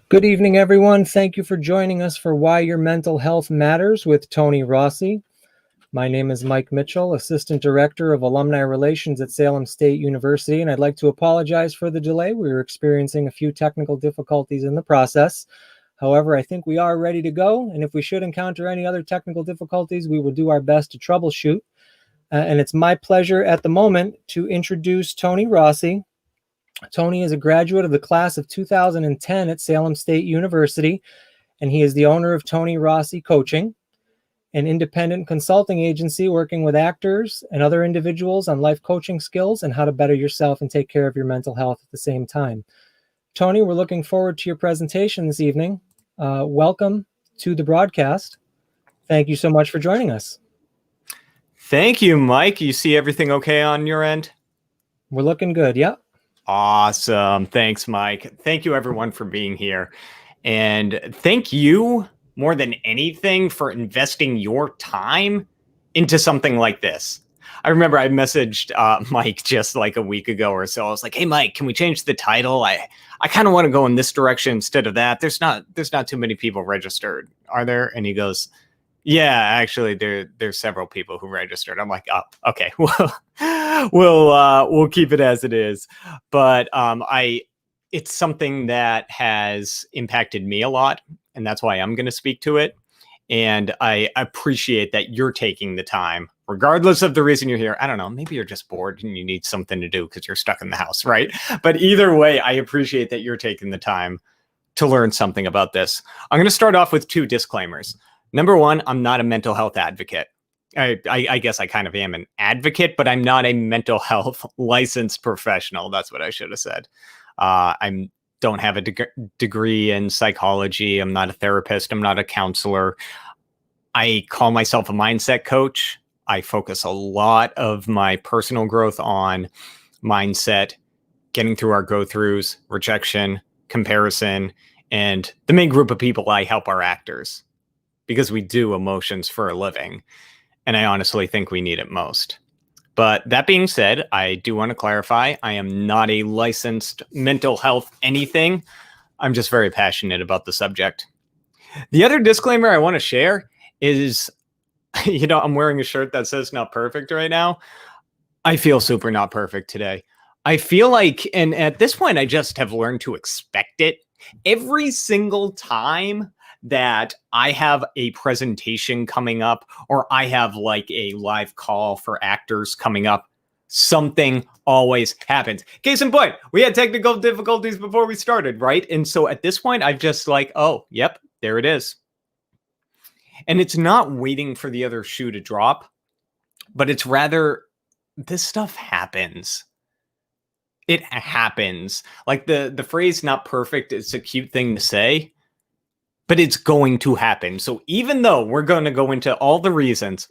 Good evening, everyone. Thank you for joining us for Why Your Mental Health Matters with Tony Rossi. My name is Mike Mitchell, Assistant Director of Alumni Relations at Salem State University, and I'd like to apologize for the delay. We were experiencing a few technical difficulties in the process. However, I think we are ready to go, and if we should encounter any other technical difficulties, we will do our best to troubleshoot. And it's my pleasure at the moment to introduce Tony Rossi. Tony is a graduate of the class of 2010 at Salem State University, and he is the owner of Tony Rossi Coaching, an independent consulting agency working with actors and other individuals on life coaching skills and how to better yourself and take care of your mental health at the same time. Tony, we're looking forward to your presentation this evening. Welcome to the broadcast. Thank you so much for joining us. Thank you, Mike. You see everything okay on your end? We're looking good. Yep. Awesome. Thanks, Mike. Thank you, everyone, for being here. And thank you more than anything for investing your time into something like this. I remember I messaged Mike just like a week ago or so. I was like, hey, Mike, can we change the title? I kind of want to go in this direction instead of that. There's not too many people registered, are there? And he goes, yeah, actually, there's several people who registered. I'm like, oh, okay, well, we'll keep it as it is. But it's something that has impacted me a lot, and that's why I'm going to speak to it. And I appreciate that you're taking the time, regardless of the reason you're here. I don't know, maybe you're just bored and you need something to do because you're stuck in the house, right? But either way, I appreciate that you're taking the time to learn something about this. I'm going to start off with two disclaimers. Number one, I'm not a mental health advocate. I guess I kind of am an advocate, but I'm not a mental health licensed professional. That's what I should have said. I don't have a degree in psychology. I'm not a therapist. I'm not a counselor. I call myself a mindset coach. I focus a lot of my personal growth on mindset, getting through our go-throughs, rejection, comparison, and the main group of people I help are actors, because we do emotions for a living. And I honestly think we need it most. But that being said, I do want to clarify, I am not a licensed mental health anything. I'm just very passionate about the subject. The other disclaimer I want to share is, I'm wearing a shirt that says not perfect right now. I feel super not perfect today. I feel like, and at this point, I just have learned to expect it. Every single time that I have a presentation coming up or I have like a live call for actors coming up, something always happens. Case in point, we had technical difficulties before we started, right? And so at this point, I've just like, oh, yep, there it is. And it's not waiting for the other shoe to drop, but it's rather this stuff happens. It happens. Like the phrase not perfect, it's a cute thing to say, but it's going to happen. So even though we're going to go into all the reasons,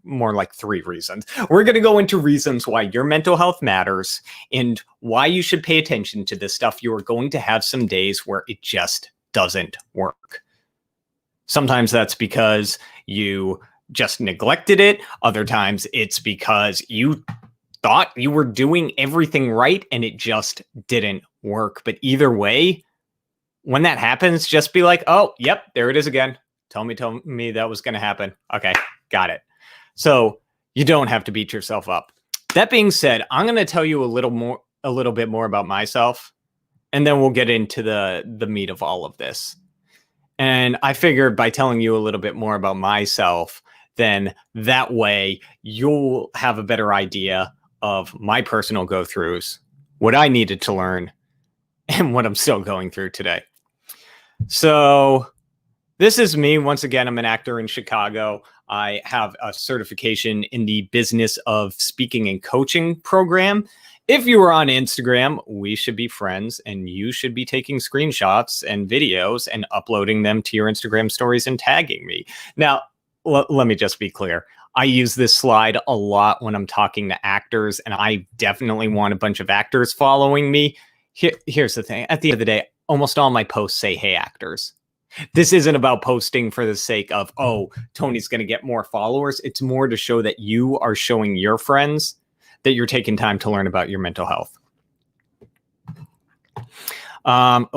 more like 3 reasons, we're going to go into reasons why your mental health matters and why you should pay attention to this stuff. You are going to have some days where it just doesn't work. Sometimes that's because you just neglected it. Other times it's because you thought you were doing everything right and it just didn't work. But either way, when that happens, just be like, oh, yep, there it is again. Tell me that was going to happen. Okay, got it. So you don't have to beat yourself up. That being said, I'm going to tell you a little bit more about myself, and then we'll get into the meat of all of this. And I figured by telling you a little bit more about myself, then that way you'll have a better idea of my personal go-throughs, what I needed to learn, and what I'm still going through today. So this is me. Once again, I'm an actor in Chicago. I have a certification in the business of speaking and coaching program. If you were on Instagram, we should be friends, and you should be taking screenshots and videos and uploading them to your Instagram stories and tagging me. Now, let me just be clear. I use this slide a lot when I'm talking to actors, and I definitely want a bunch of actors following me. Here's the thing. At the end of the day, almost all my posts say, hey, actors. This isn't about posting for the sake of, oh, Tony's going to get more followers. It's more to show that you are showing your friends that you're taking time to learn about your mental health. I'm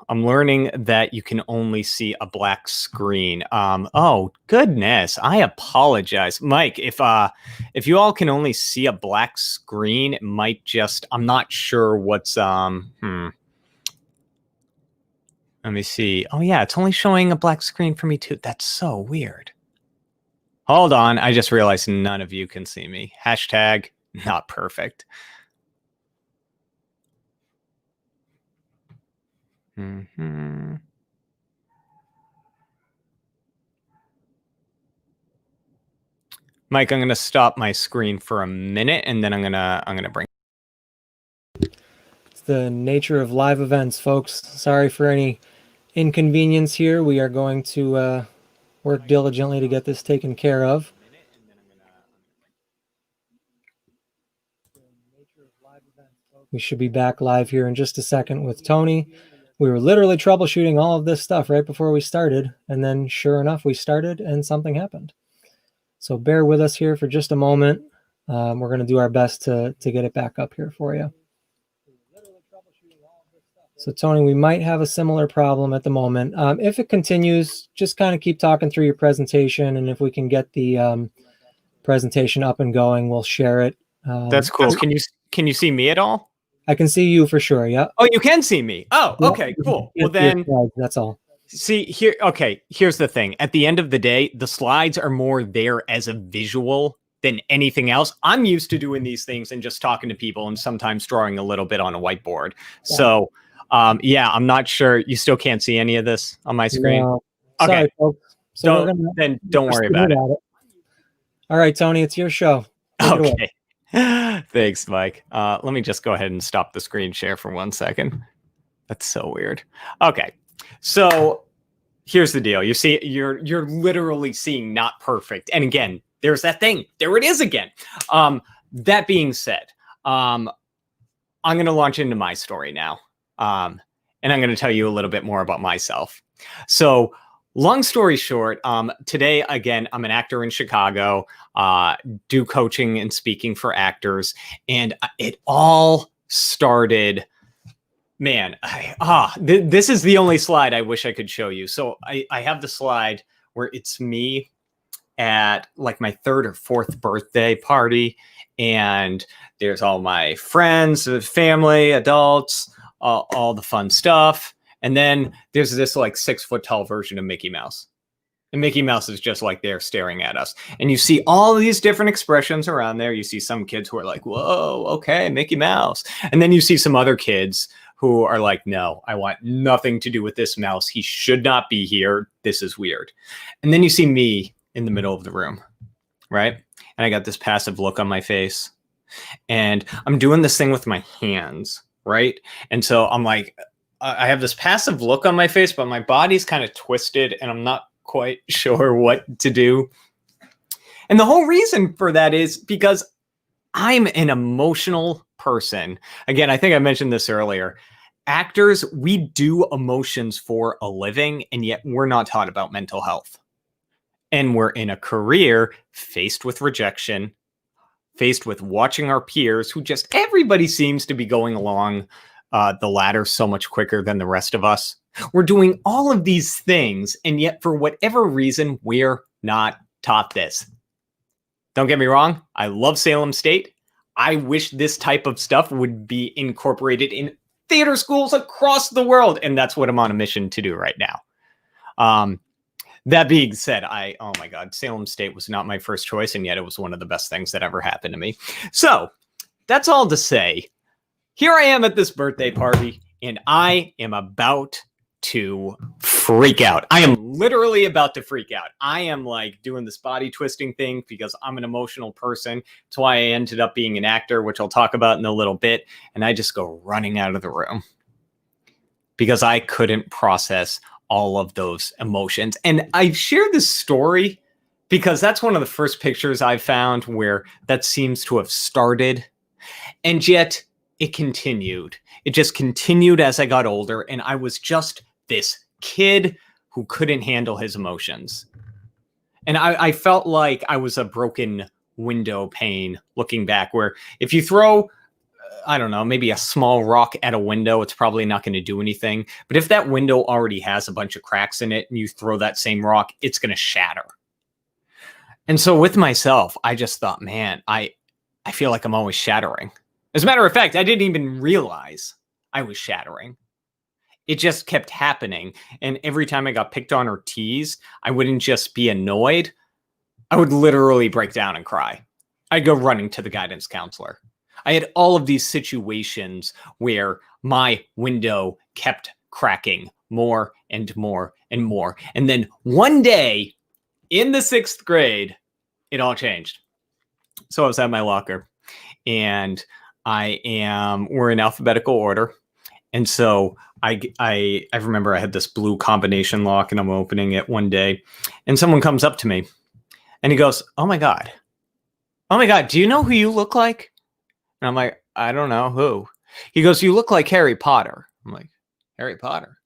learning that you can only see a black screen. Oh goodness, I apologize, Mike. If you all can only see a black screen, it might just. I'm not sure what's. Let me see. Oh yeah, it's only showing a black screen for me too. That's so weird. Hold on, I just realized none of you can see me. Hashtag not perfect. Mm-hmm. Mike, I'm gonna stop my screen for a minute, and then I'm gonna bring. It's the nature of live events, folks. Sorry for any inconvenience here. We are going to work diligently to get this taken care of. We should be back live here in just a second with Tony. We were literally troubleshooting all of this stuff right before we started, and then sure enough, we started and something happened. So bear with us here for just a moment. We're going to do our best to get it back up here for you. So Tony, we might have a similar problem at the moment. If it continues, just kind of keep talking through your presentation, and if we can get the presentation up and going, we'll share it. That's cool. Can you see me at all? I can see you for sure. Yeah. Oh, you can see me. Oh, okay, cool. Well then, that's all. See here. Okay, here's the thing. At the end of the day, the slides are more there as a visual than anything else. I'm used to doing these things and just talking to people and sometimes drawing a little bit on a whiteboard. Yeah. So, yeah, I'm not sure. You still can't see any of this on my screen. No. Okay. Sorry, folks. So don't worry about it. All right, Tony, it's your show. Okay. Thanks, Mike. Let me just go ahead and stop the screen share for 1 second. That's so weird. Okay. So here's the deal. You see, you're literally seeing not perfect. And again, there's that thing. There it is again. That being said, I'm going to launch into my story now. And I'm going to tell you a little bit more about myself. So long story short, today, again, I'm an actor in Chicago, do coaching and speaking for actors. And it all started, man, this is the only slide I wish I could show you. So I have the slide where it's me at like my 3rd or 4th birthday party. And there's all my friends, family, adults, all the fun stuff. And then there's this like 6-foot tall version of Mickey Mouse. And Mickey Mouse is just like there staring at us. And you see all these different expressions around there. You see some kids who are like, whoa, okay, Mickey Mouse. And then you see some other kids who are like, no, I want nothing to do with this mouse. He should not be here. This is weird. And then you see me in the middle of the room, right? And I got this passive look on my face. And I'm doing this thing with my hands, right? And so I'm like, I have this passive look on my face, but my body's kind of twisted and I'm not quite sure what to do. And the whole reason for that is because I'm an emotional person. Again, I think I mentioned this earlier. Actors, we do emotions for a living, and yet we're not taught about mental health. And we're in a career faced with rejection, faced with watching our peers who just everybody seems to be going along the ladder so much quicker than the rest of us. We're doing all of these things, and yet for whatever reason, we're not taught this. Don't get me wrong. I love Salem State. I wish this type of stuff would be incorporated in theater schools across the world. And that's what I'm on a mission to do right now. That being said, oh my God, Salem State was not my first choice. And yet it was one of the best things that ever happened to me. So that's all to say, here I am at this birthday party and I am about to freak out. I am literally about to freak out. I am like doing this body twisting thing because I'm an emotional person. That's why I ended up being an actor, which I'll talk about in a little bit. And I just go running out of the room because I couldn't process all of those emotions. And I've shared this story because that's one of the first pictures I've found where that seems to have started. And yet it continued. It just continued as I got older. And I was just this kid who couldn't handle his emotions. And I felt like I was a broken window pane looking back, where if you throw I don't know, maybe a small rock at a window, it's probably not going to do anything. But if that window already has a bunch of cracks in it and you throw that same rock, it's going to shatter. And so with myself, I just thought, man, I feel like I'm always shattering. As a matter of fact, I didn't even realize I was shattering. It just kept happening. And every time I got picked on or teased, I wouldn't just be annoyed. I would literally break down and cry. I'd go running to the guidance counselor. I had all of these situations where my window kept cracking more and more and more. And then one day in the 6th grade, it all changed. So I was at my locker and we're in alphabetical order. And so I remember I had this blue combination lock and I'm opening it one day and someone comes up to me and he goes, oh my God, do you know who you look like? And I'm like, I don't know who. He goes, you look like Harry Potter. I'm like, Harry Potter?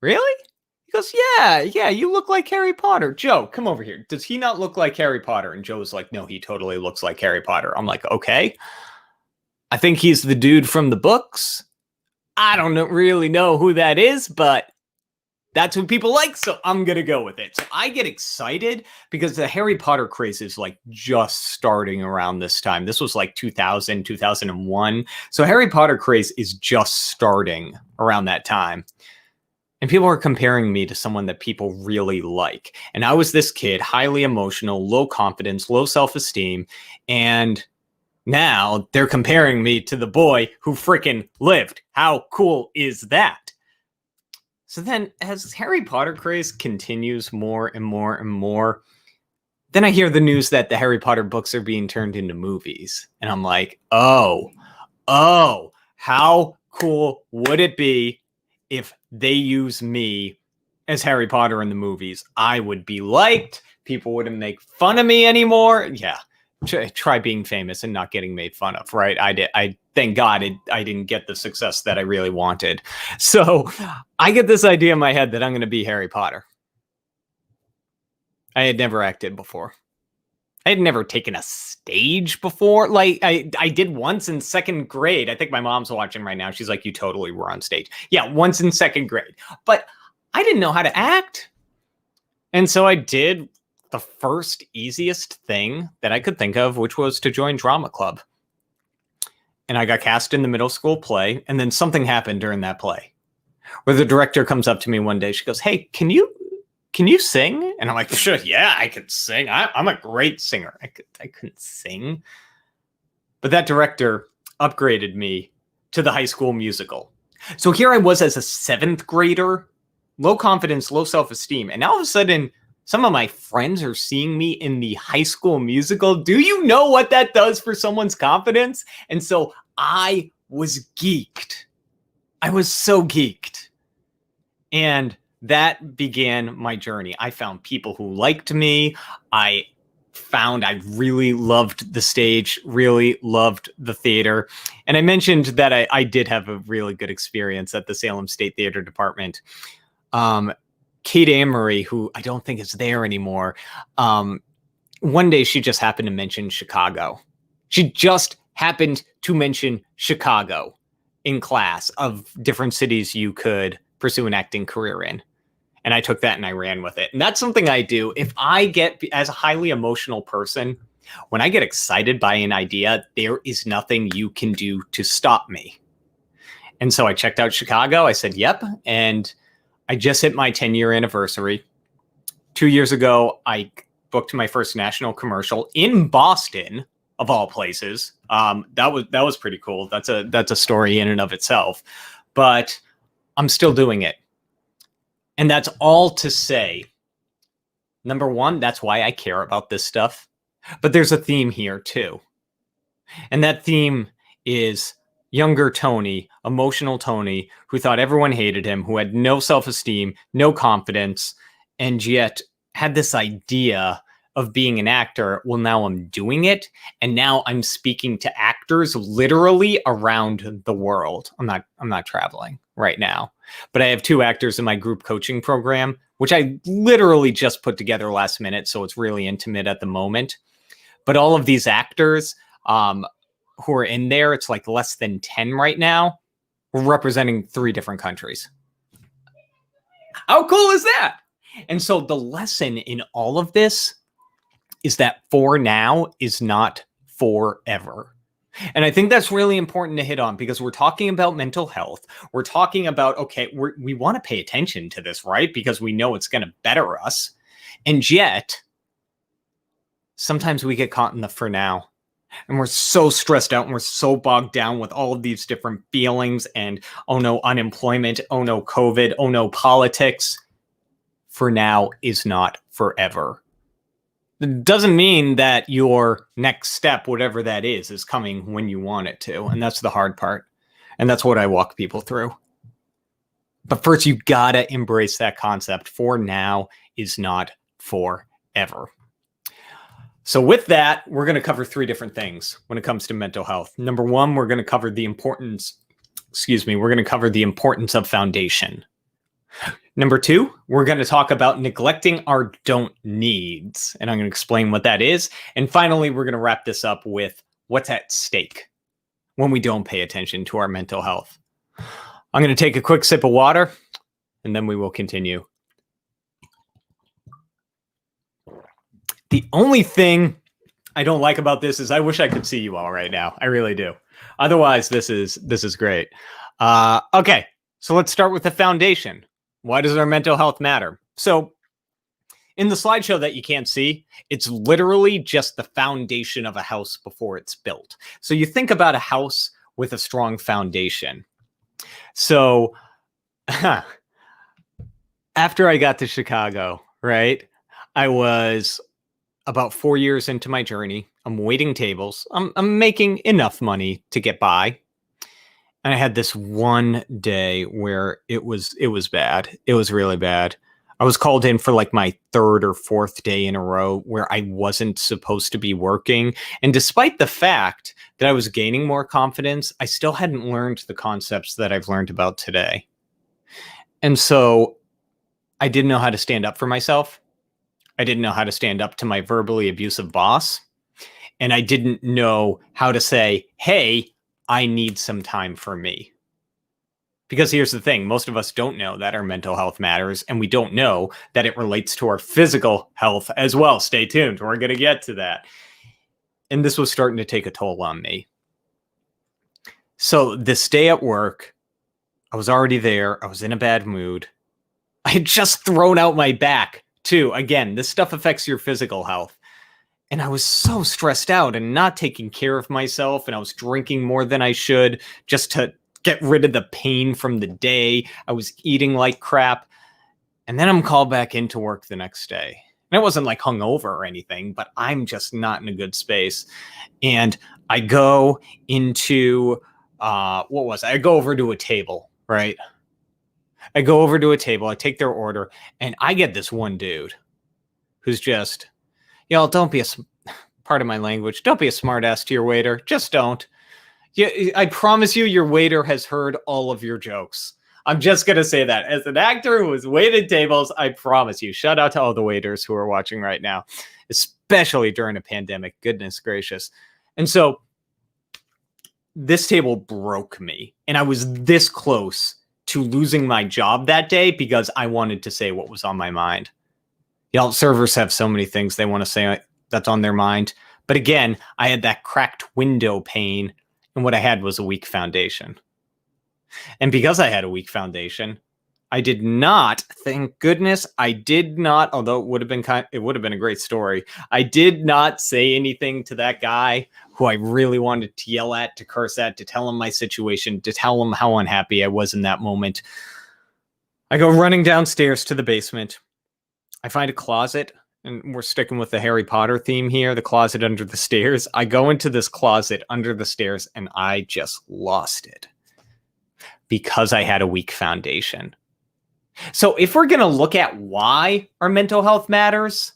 Really? He goes, yeah, you look like Harry Potter. Joe, come over here. Does he not look like Harry Potter? And Joe's like, no, he totally looks like Harry Potter. I'm like, okay. I think he's the dude from the books. I don't really know who that is, but that's who people like, so I'm going to go with it. So I get excited because the Harry Potter craze is like just starting around this time. This was like 2000, 2001. So Harry Potter craze is just starting around that time. And people are comparing me to someone that people really like. And I was this kid, highly emotional, low confidence, low self-esteem. And now they're comparing me to the boy who freaking lived. How cool is that? So then as Harry Potter craze continues more and more and more, then I hear the news that the Harry Potter books are being turned into movies. And I'm like, oh, how cool would it be if they use me as Harry Potter in the movies? I would be liked. People wouldn't make fun of me anymore. Yeah. Try being famous and not getting made fun of, right? I thank God I didn't get the success that I really wanted. So I get this idea in my head that I'm going to be Harry Potter. I had never acted before. I had never taken a stage before. Like I did once in 2nd grade. I think my mom's watching right now. She's like, you totally were on stage. Yeah, once in 2nd grade. But I didn't know how to act. And so I did the first easiest thing that I could think of, which was to join drama club. And I got cast in the middle school play. And then something happened during that play where the director comes up to me one day. She goes, hey, can you sing? And I'm like, sure, yeah, I could sing. I'm a great singer. I couldn't sing. But that director upgraded me to the High School Musical. So here I was as a 7th grader, low confidence, low self-esteem. And now all of a sudden, some of my friends are seeing me in the High School Musical. Do you know what that does for someone's confidence? And so I was geeked. I was so geeked. And that began my journey. I found people who liked me. I found I really loved the stage, really loved the theater. And I mentioned that I did have a really good experience at the Salem State Theater Department. Kate Amory, who I don't think is there anymore, one day she just happened to mention Chicago. She just happened to mention Chicago in class of different cities you could pursue an acting career in. And I took that and I ran with it. And that's something I do. If I get, as a highly emotional person, when I get excited by an idea, there is nothing you can do to stop me. And so I checked out Chicago. I said, yep. And I just hit my 10-year anniversary. 2 years ago, I booked my first national commercial in Boston, of all places. That was pretty cool. That's a story in and of itself. But I'm still doing it. And that's all to say, number one, that's why I care about this stuff. But there's a theme here too. And that theme is younger Tony, emotional Tony, who thought everyone hated him, who had no self-esteem, no confidence, and yet had this idea of being an actor. Well, now I'm doing it. And now I'm speaking to actors literally around the world. I'm not traveling right now, but I have 2 actors in my group coaching program, which I literally just put together last minute. So it's really intimate at the moment. But all of these actors, who are in there, it's like less than 10 right now. We're representing 3 different countries. How cool is that? And so the lesson in all of this is that for now is not forever. And I think that's really important to hit on because we're talking about mental health. We're talking about, okay, we want to pay attention to this, right? Because we know it's going to better us. And yet, sometimes we get caught in the for now. And we're so stressed out and we're so bogged down with all of these different feelings and, oh no, unemployment, oh no, COVID, oh no, politics. For now is not forever. It doesn't mean that your next step, whatever that is coming when you want it to. And that's the hard part. And that's what I walk people through. But first, you gotta embrace that concept. For now is not forever. So with that, we're going to cover 3 different things when it comes to mental health. Number 1, we're going to cover the importance of foundation. Number 2, we're going to talk about neglecting our don't needs. And I'm going to explain what that is. And finally, we're going to wrap this up with what's at stake when we don't pay attention to our mental health. I'm going to take a quick sip of water and then we will continue. The only thing I don't like about this is I wish I could see you all right now. I really do. Otherwise, this is great. Okay, so let's start with the foundation. Why does our mental health matter? So in the slideshow that you can't see, it's literally just the foundation of a house before it's built. So you think about a house with a strong foundation. So after I got to Chicago, right, I was about 4 years into my journey. I'm waiting tables. I'm making enough money to get by. And I had this one day where it was bad. It was really bad. I was called in for like my 3rd or 4th day in a row where I wasn't supposed to be working. And despite the fact that I was gaining more confidence, I still hadn't learned the concepts that I've learned about today. And so I didn't know how to stand up for myself. I didn't know how to stand up to my verbally abusive boss. And I didn't know how to say, hey, I need some time for me. Because here's the thing, most of us don't know that our mental health matters, and we don't know that it relates to our physical health as well. Stay tuned, we're going to get to that. And this was starting to take a toll on me. So this day at work, I was already there. I was in a bad mood. I had just thrown out my back. Too, again, this stuff affects your physical health. And I was so stressed out and not taking care of myself. And I was drinking more than I should just to get rid of the pain from the day. I was eating like crap. And then I'm called back into work the next day. And I wasn't like hungover or anything, but I'm just not in a good space. And I go into, I go over to a table, right? I go over to a table, I take their order, and I get this one dude who's just, don't be part of my language, don't be a smart ass to your waiter. Just don't. Yeah, I promise you, your waiter has heard all of your jokes. I'm just going to say that. As an actor who has waited tables, I promise you, shout out to all the waiters who are watching right now, especially during a pandemic. Goodness gracious. And so this table broke me, and I was this close to losing my job that day because I wanted to say what was on my mind. Servers have so many things they want to say that's on their mind. But again, I had that cracked window pane, and what I had was a weak foundation. And because I had a weak foundation, I did not, thank goodness, I did not, although it would have been a great story. I did not say anything to that guy who I really wanted to yell at, to curse at, to tell him my situation, to tell him how unhappy I was in that moment. I go running downstairs to the basement. I find a closet, and we're sticking with the Harry Potter theme here, the closet under the stairs. I go into this closet under the stairs, and I just lost it because I had a weak foundation. So if we're going to look at why our mental health matters,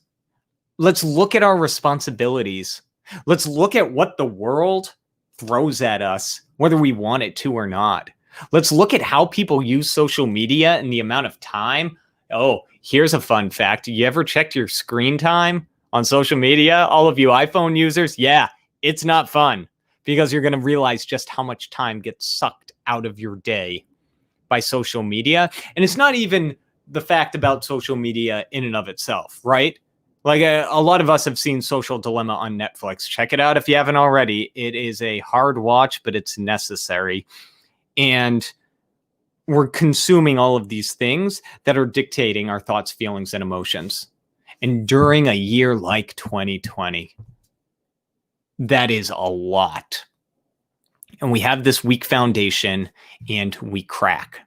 let's look at our responsibilities. Let's look at what the world throws at us, whether we want it to or not. Let's look at how people use social media and the amount of time. Oh, here's a fun fact. You ever checked your screen time on social media? All of you iPhone users? Yeah, it's not fun. because you're going to realize just how much time gets sucked out of your day by social media. And it's not even the fact about social media in and of itself, right? Like a lot of us have seen Social Dilemma on Netflix. Check it out if you haven't already. It is a hard watch, but it's necessary. And we're consuming all of these things that are dictating our thoughts, feelings, and emotions. And during a year like 2020, that is a lot. And we have this weak foundation and we crack.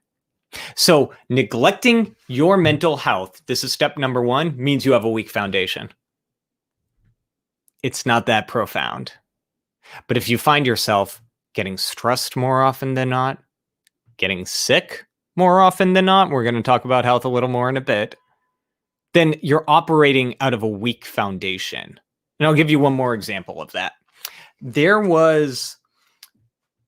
So neglecting your mental health, this is step number 1, means you have a weak foundation. It's not that profound. But if you find yourself getting stressed more often than not, getting sick more often than not, we're going to talk about health a little more in a bit, then you're operating out of a weak foundation. And I'll give you one more example of that. There was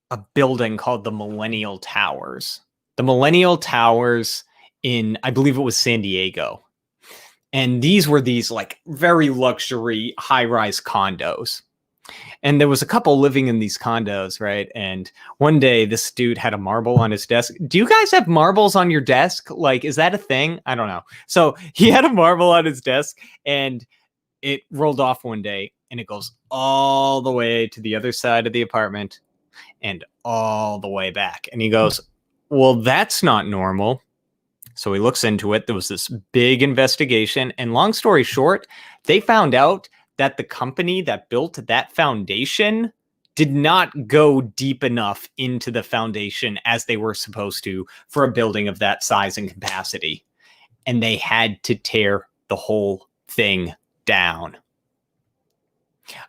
a building called the Millennial Towers. The Millennial Towers in, I believe it was San Diego. And these were these like very luxury high-rise condos. And there was a couple living in these condos, right? And one day this dude had a marble on his desk. Do you guys have marbles on your desk? Like, is that a thing? I don't know. So he had a marble on his desk and it rolled off one day and it goes all the way to the other side of the apartment and all the way back. And he goes, well, that's not normal. So he looks into it. There was this big investigation. And long story short, they found out that the company that built that foundation did not go deep enough into the foundation as they were supposed to for a building of that size and capacity. And they had to tear the whole thing down.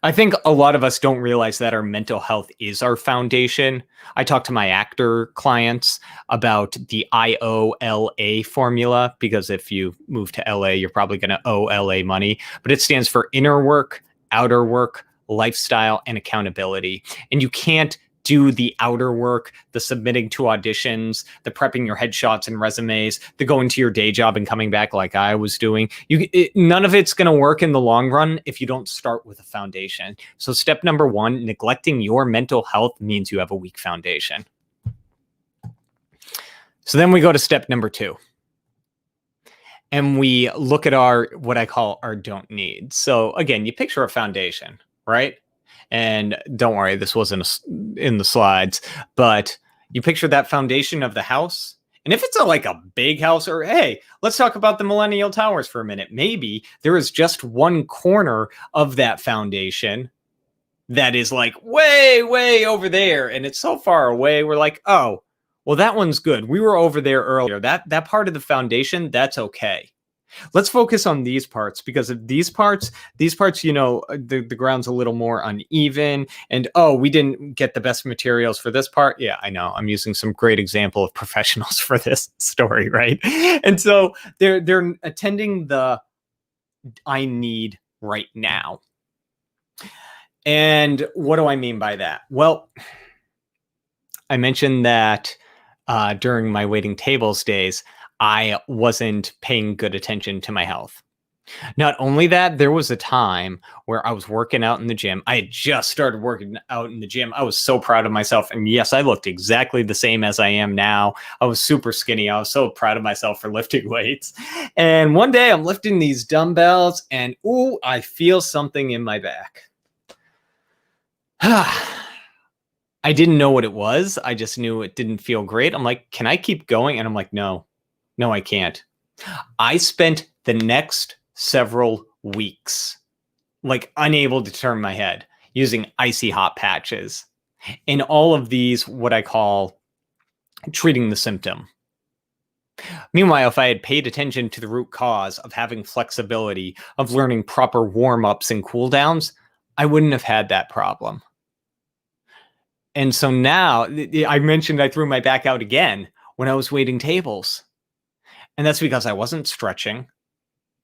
I think a lot of us don't realize that our mental health is our foundation. I talk to my actor clients about the IOLA formula, because if you move to LA, you're probably going to owe LA money, but it stands for inner work, outer work, lifestyle, and accountability. And you can't do the outer work, the submitting to auditions, the prepping your headshots and resumes, the going to your day job and coming back like I was doing. None of it's going to work in the long run if you don't start with a foundation. So step number 1, neglecting your mental health means you have a weak foundation. So then we go to step number 2. And we look at what I call our don't need. So again, you picture a foundation, right? And don't worry, this wasn't in the slides, but you picture that foundation of the house. And if it's like a big house, or hey, let's talk about the Millennial Towers for a minute. Maybe there is just one corner of that foundation that is like way, way over there. And it's so far away. We're like, oh, well, that one's good. We were over there earlier. That part of the foundation, that's okay. Let's focus on these parts, because of these parts, you know, the ground's a little more uneven, and oh, we didn't get the best materials for this part. Yeah, I know. I'm using some great example of professionals for this story, right? And so they're attending the I need right now. And what do I mean by that? Well, I mentioned that during my waiting tables days, I wasn't paying good attention to my health. Not only that, there was a time where I was working out in the gym. I had just started working out in the gym. I was so proud of myself. And yes, I looked exactly the same as I am now. I was super skinny. I was so proud of myself for lifting weights. And one day I'm lifting these dumbbells and ooh, I feel something in my back. I didn't know what it was. I just knew it didn't feel great. I'm like, can I keep going? And I'm like, no, I can't. I spent the next several weeks like unable to turn my head using icy hot patches and all of these, what I call treating the symptom. Meanwhile, if I had paid attention to the root cause of having flexibility, of learning proper warm-ups and cool downs, I wouldn't have had that problem. And so now I mentioned I threw my back out again when I was waiting tables. And that's because I wasn't stretching.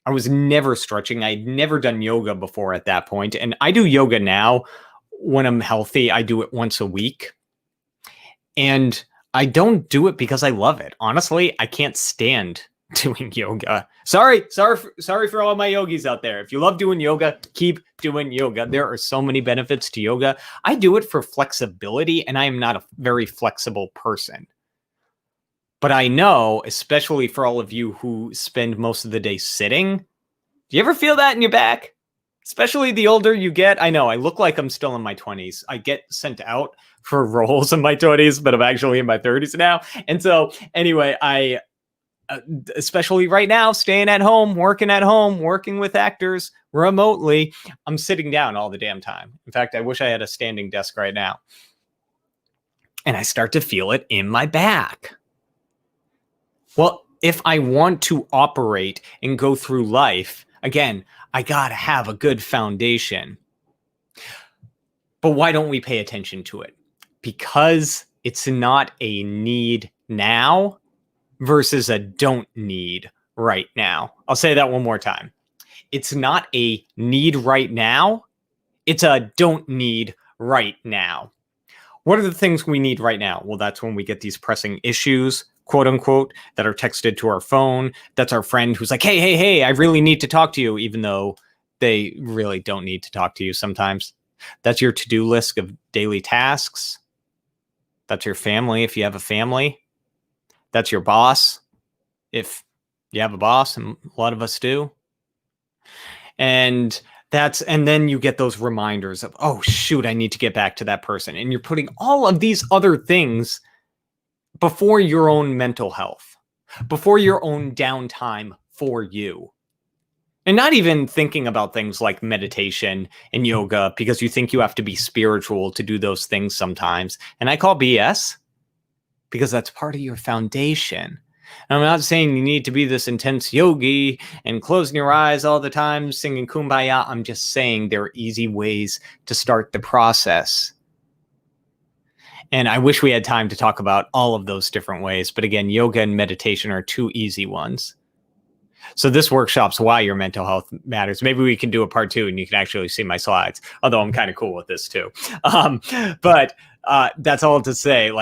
I was never stretching. I'd never done yoga before at that point. And I do yoga now when I'm healthy. I do it once a week. And I don't do it because I love it. Honestly, I can't stand doing yoga. Sorry for all my yogis out there. If you love doing yoga, keep doing yoga. There are so many benefits to yoga. I do it for flexibility, and I am not a very flexible person. But I know, especially for all of you who spend most of the day sitting, do you ever feel that in your back? Especially the older you get. I know I look like I'm still in my 20s. I get sent out for roles in my 20s, but I'm actually in my 30s now. And so anyway, I especially right now, staying at home, working with actors remotely, I'm sitting down all the damn time. In fact, I wish I had a standing desk right now. And I start to feel it in my back. Well, if I want to operate and go through life, again, I got to have a good foundation. But why don't we pay attention to it? Because it's not a need now versus a don't need right now. I'll say that one more time. It's not a need right now. It's a don't need right now. What are the things we need right now? Well, that's when we get these pressing issues, quote unquote, that are texted to our phone. That's our friend who's like, hey, I really need to talk to you, even though they really don't need to talk to you sometimes. That's your to-do list of daily tasks. That's your family if you have a family. That's your boss if you have a boss, and a lot of us do. And then you get those reminders of, oh shoot, I need to get back to that person. And you're putting all of these other things before your own mental health, before your own downtime for you. And not even thinking about things like meditation and yoga because you think you have to be spiritual to do those things sometimes. And I call BS because that's part of your foundation. And I'm not saying you need to be this intense yogi and closing your eyes all the time, singing Kumbaya. I'm just saying there are easy ways to start the process. And I wish we had time to talk about all of those different ways. But again, yoga and meditation are two easy ones. So this workshop's why your mental health matters. Maybe we can do a part 2 and you can actually see my slides, although I'm kind of cool with this too. But that's all to say,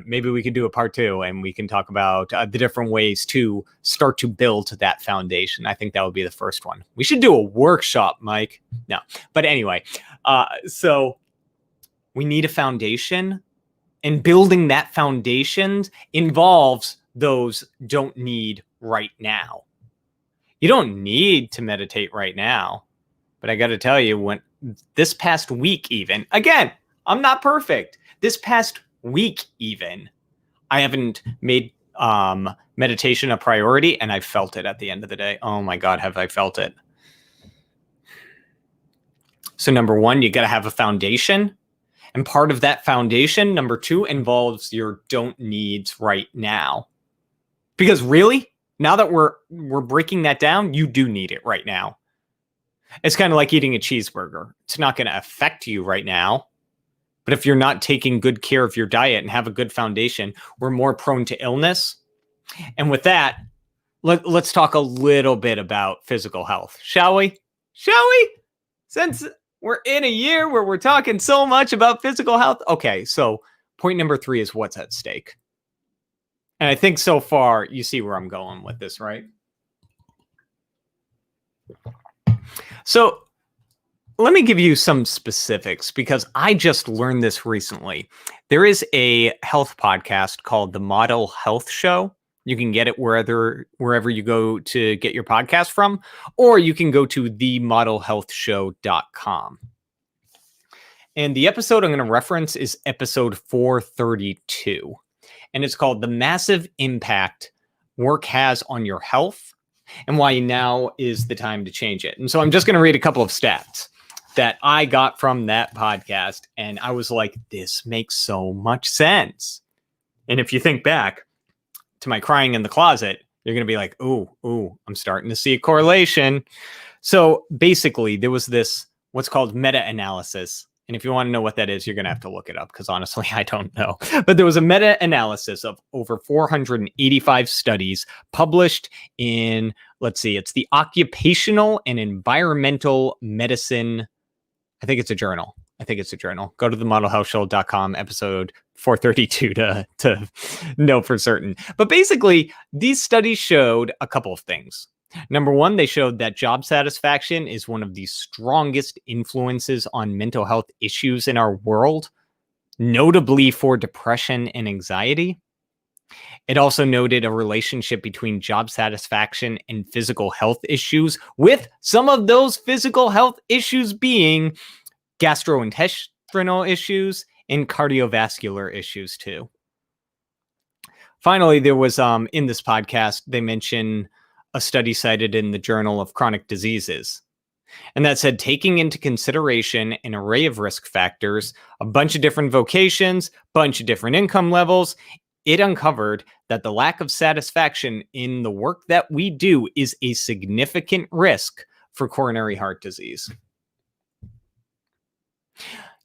maybe we can do a part 2 and we can talk about the different ways to start to build that foundation. I think that would be the first one. We should do a workshop, Mike. No, but anyway, so we need a foundation, and building that foundation involves those don't need right now. You don't need to meditate right now, but I got to tell you, when this past week, even again, I'm not perfect. This past week, even, I haven't made meditation a priority, and I felt it at the end of the day. Oh my God, have I felt it? So number 1, you got to have a foundation. And part of that foundation, number 2, involves your don't needs right now. Because really, now that we're breaking that down, you do need it right now. It's kind of like eating a cheeseburger. It's not going to affect you right now. But if you're not taking good care of your diet and have a good foundation, we're more prone to illness. And with that, let's talk a little bit about physical health, shall we? Since we're in a year where we're talking so much about physical health. Okay, so point number 3 is what's at stake. And I think so far you see where I'm going with this, right? So let me give you some specifics because I just learned this recently. There is a health podcast called The Model Health Show. You can get it wherever you go to get your podcast from, or you can go to themodelhealthshow.com. And the episode I'm going to reference is episode 432. And it's called The Massive Impact Work Has on Your Health and Why Now is the Time to Change It. And so I'm just going to read a couple of stats that I got from that podcast. And I was like, this makes so much sense. And if you think back to my crying in the closet, you're going to be like, ooh, I'm starting to see a correlation. So basically, there was this what's called meta-analysis. And if you want to know what that is, you're going to have to look it up because honestly, I don't know. But there was a meta-analysis of over 485 studies published in, it's the Occupational and Environmental Medicine. I think it's a journal. I think it's a journal. Go to themodelhealthshow.com episode 432 to know for certain. But basically, these studies showed a couple of things. Number one, they showed that job satisfaction is one of the strongest influences on mental health issues in our world, notably for depression and anxiety. It also noted a relationship between job satisfaction and physical health issues, with some of those physical health issues being gastrointestinal issues and cardiovascular issues too. Finally, there was in this podcast, they mention a study cited in the Journal of Chronic Diseases. And that said, taking into consideration an array of risk factors, a bunch of different vocations, bunch of different income levels, it uncovered that the lack of satisfaction in the work that we do is a significant risk for coronary heart disease.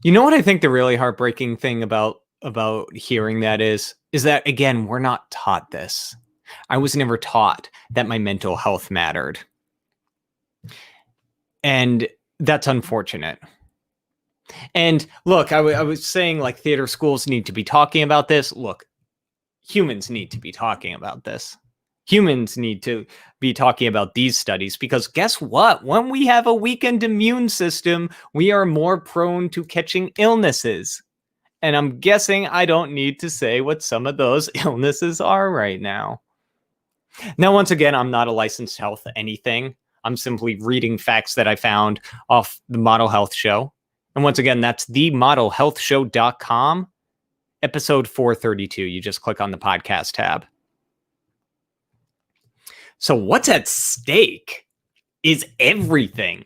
You know what I think the really heartbreaking thing about hearing that is that, again, we're not taught this. I was never taught that my mental health mattered. And that's unfortunate. And look, I was saying like theater schools need to be talking about this. Look, humans need to be talking about this. Humans need to be talking about these studies, because guess what? When we have a weakened immune system, we are more prone to catching illnesses. And I'm guessing I don't need to say what some of those illnesses are right now. Now, once again, I'm not a licensed health anything. I'm simply reading facts that I found off the Model Health Show. And once again, that's themodelhealthshow.com, episode 432. You just click on the podcast tab. So what's at stake is everything.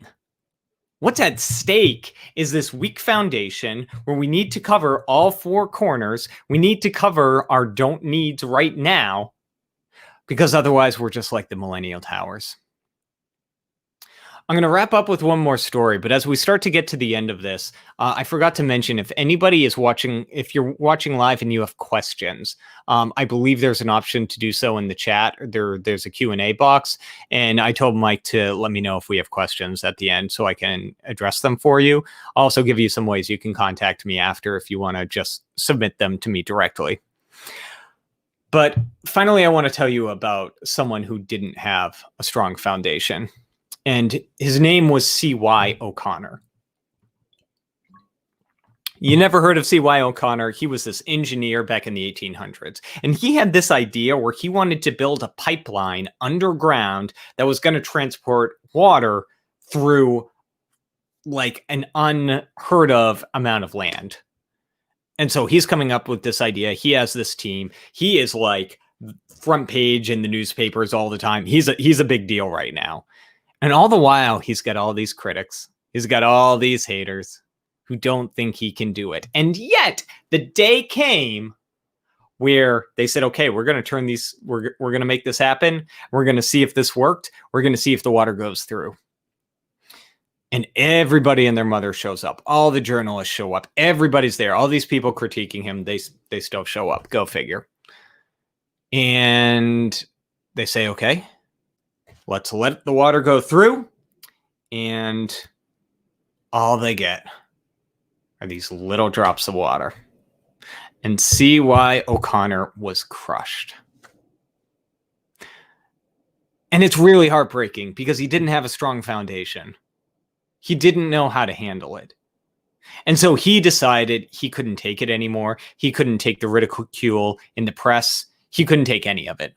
What's at stake is this weak foundation where we need to cover all four corners. We need to cover our don't needs right now, because otherwise we're just like the Millennial Towers. I'm going to wrap up with one more story, but as we start to get to the end of this, I forgot to mention, if anybody is watching, if you're watching live and you have questions, I believe there's an option to do so in the chat. There's a Q&A box, and I told Mike to let me know if we have questions at the end so I can address them for you. I'll also give you some ways you can contact me after if you want to just submit them to me directly. But finally, I want to tell you about someone who didn't have a strong foundation. And his name was C.Y. O'Connor. You never heard of C.Y. O'Connor. He was this engineer back in the 1800s. And he had this idea where he wanted to build a pipeline underground that was going to transport water through like an unheard of amount of land. And so he's coming up with this idea. He has this team. He is like front page in the newspapers all the time. He's a big deal right now. And all the while, he's got all these critics. He's got all these haters who don't think he can do it. And yet, the day came where they said, okay, we're going to turn these, we're going to make this happen. We're going to see if this worked. We're going to see if the water goes through. And everybody and their mother shows up. All the journalists show up. Everybody's there. All these people critiquing him, they still show up. Go figure. And they say, okay, let's let the water go through. And all they get are these little drops of water. And C.Y. O'Connor was crushed. And it's really heartbreaking because he didn't have a strong foundation. He didn't know how to handle it. And so he decided he couldn't take it anymore. He couldn't take the ridicule in the press. He couldn't take any of it.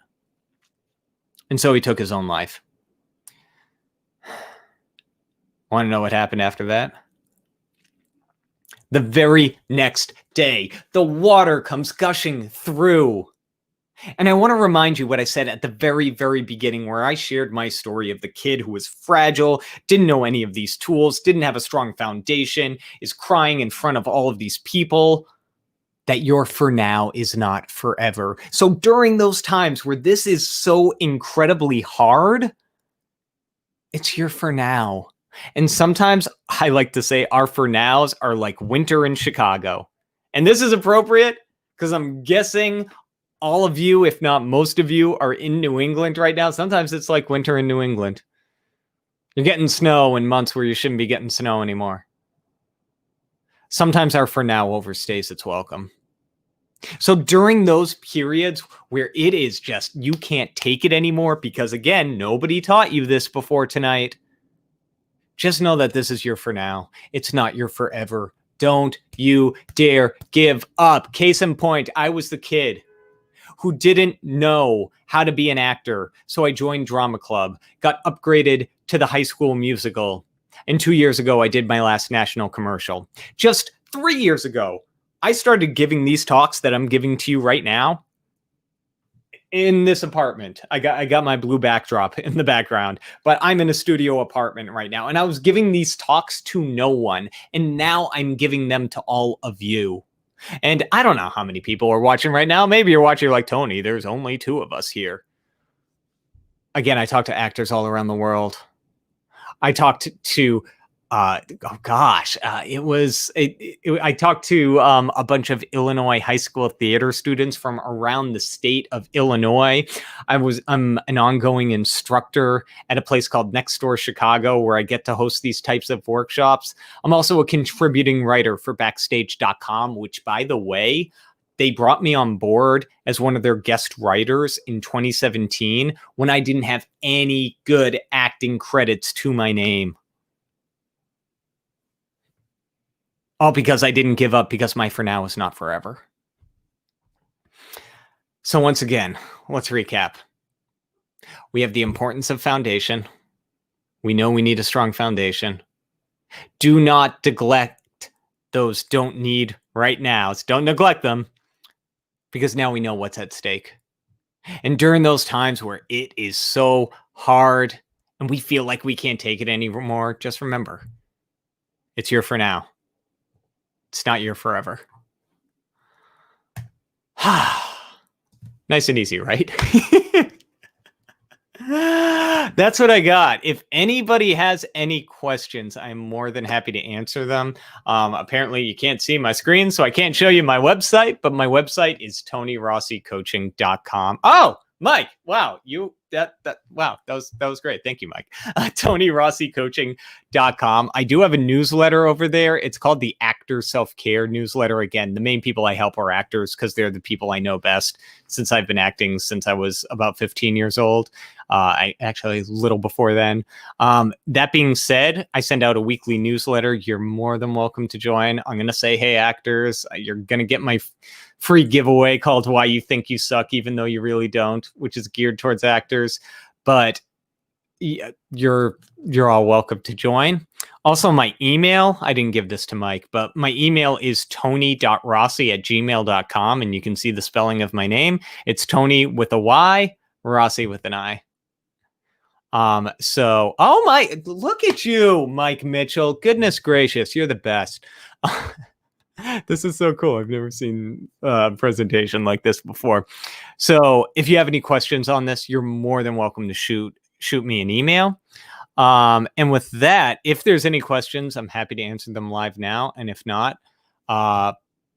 And so he took his own life. Want to know what happened after that? The very next day, the water comes gushing through. And I want to remind you what I said at the very, very beginning, where I shared my story of the kid who was fragile, didn't know any of these tools, didn't have a strong foundation, is crying in front of all of these people, that your for now is not forever. So during those times where this is so incredibly hard, it's your for now. And sometimes I like to say our for nows are like winter in Chicago. And this is appropriate because I'm guessing all of you, if not most of you, are in New England right now. Sometimes it's like winter in New England. You're getting snow in months where you shouldn't be getting snow anymore. sometimes our for now overstays its welcome. So during those periods where it is just, you can't take it anymore because, again, nobody taught you this before tonight, just know that this is your for now. It's not your forever. Don't you dare give up. Case in point, I was the kid who didn't know how to be an actor. So I joined drama club, got upgraded to the High School Musical. And 2 years ago, I did my last national commercial. Just 3 years ago, I started giving these talks that I'm giving to you right now in this apartment. I got my blue backdrop in the background, but I'm in a studio apartment right now. And I was giving these talks to no one. And now I'm giving them to all of you. And I don't know how many people are watching right now. Maybe you're watching like, Tony, there's only 2 of us here. Again, I talk to actors all around the world. I talked to I talked to a bunch of Illinois high school theater students from around the state of Illinois. I'm an ongoing instructor at a place called Next Door Chicago, where I get to host these types of workshops. I'm also a contributing writer for Backstage.com, which, by the way, they brought me on board as one of their guest writers in 2017 when I didn't have any good acting credits to my name. All because I didn't give up, because my for now is not forever. So once again, let's recap. We have the importance of foundation. We know we need a strong foundation. Do not neglect those don't need right now. Don't neglect them, because now we know what's at stake. And during those times where it is so hard and we feel like we can't take it anymore, just remember, it's your for now. It's not your forever. Nice and easy, right? That's what I got. If anybody has any questions, I'm more than happy to answer them. Apparently you can't see my screen, so I can't show you my website, but my website is TonyRossiCoaching.com. Oh, Mike, wow, that was great. Thank you, Mike. TonyRossiCoaching.com. I do have a newsletter over there. It's called the Actor Self-Care Newsletter. Again, the main people I help are actors because they're the people I know best, since I've been acting since I was about 15 years old. I actually a little before then. That being said, I send out a weekly newsletter. You're more than welcome to join. I'm going to say, hey, actors, you're going to get my free giveaway called Why You Think You Suck, even though you really don't, which is geared towards actors. But you're all welcome to join. Also, my email, I didn't give this to Mike, but my email is tony.rossi@gmail.com, and you can see the spelling of my name. It's Tony with a Y, Rossi with an I. Look at you, Mike Mitchell. Goodness gracious, you're the best. This is so cool. I've never seen a presentation like this before. So if you have any questions on this, you're more than welcome to shoot me an email. And with that, if there's any questions, I'm happy to answer them live now. And if not,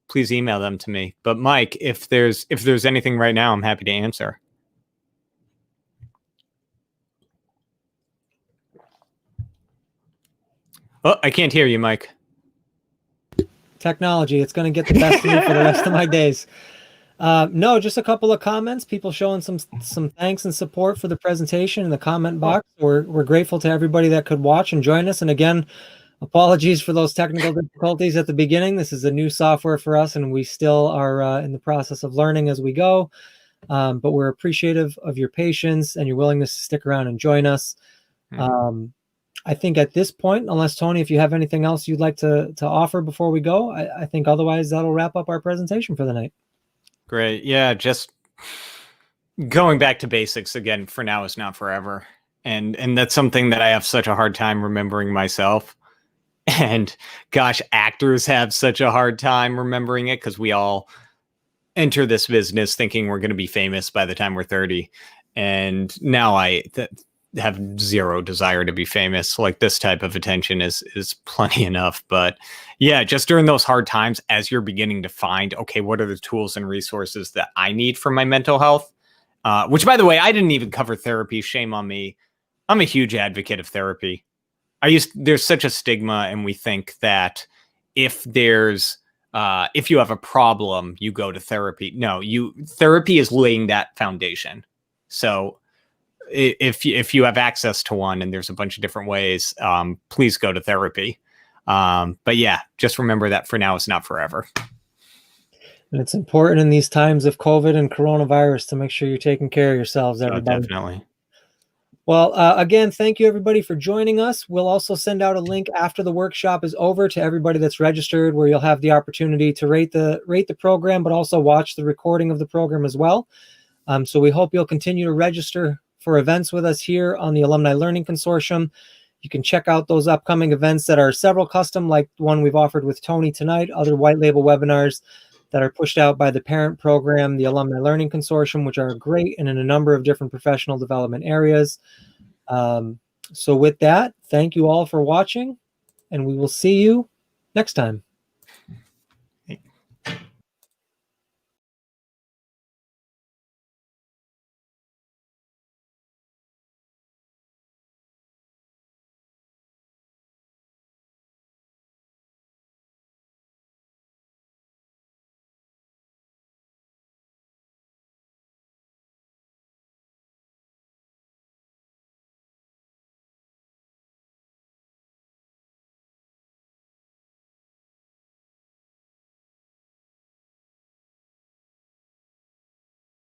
please email them to me. But Mike, if there's anything right now, I'm happy to answer. Oh, I can't hear you, Mike. Technology, it's going to get the best of me for the rest of my days. No, just a couple of comments. People showing some thanks and support for the presentation in the comment box. We're grateful to everybody that could watch and join us. And again, apologies for those technical difficulties at the beginning. This is a new software for us, and we still are in the process of learning as we go. But we're appreciative of your patience and your willingness to stick around and join us. I think at this point, unless Tony, if you have anything else you'd like to offer before we go, I think otherwise that'll wrap up our presentation for the night. Great. Yeah, just going back to basics again, for now is not forever. And that's something that I have such a hard time remembering myself. And gosh, actors have such a hard time remembering it, because we all enter this business thinking we're going to be famous by the time we're 30. And now I have zero desire to be famous. Like, this type of attention is plenty enough. But yeah, just during those hard times, as you're beginning to find, okay, what are the tools and resources that I need for my mental health? Which, by the way, I didn't even cover therapy. Shame on me. I'm a huge advocate of therapy. There's such a stigma, and we think that if there's if you have a problem, you go to therapy. No, therapy is laying that foundation. So if you have access to one, and there's a bunch of different ways, please go to therapy. But yeah, just remember that for now, it's not forever. And it's important in these times of COVID and coronavirus to make sure you're taking care of yourselves, everybody. Definitely. Well, again, thank you everybody for joining us. We'll also send out a link after the workshop is over to everybody that's registered, where you'll have the opportunity to rate the program, but also watch the recording of the program as well. So we hope you'll continue to register for events with us here on the Alumni Learning Consortium. You can check out those upcoming events that are several custom, like the one we've offered with Tony tonight, other white label webinars that are pushed out by the parent program, the Alumni Learning Consortium, which are great and in a number of different professional development areas. So with that, thank you all for watching, and we will see you next time.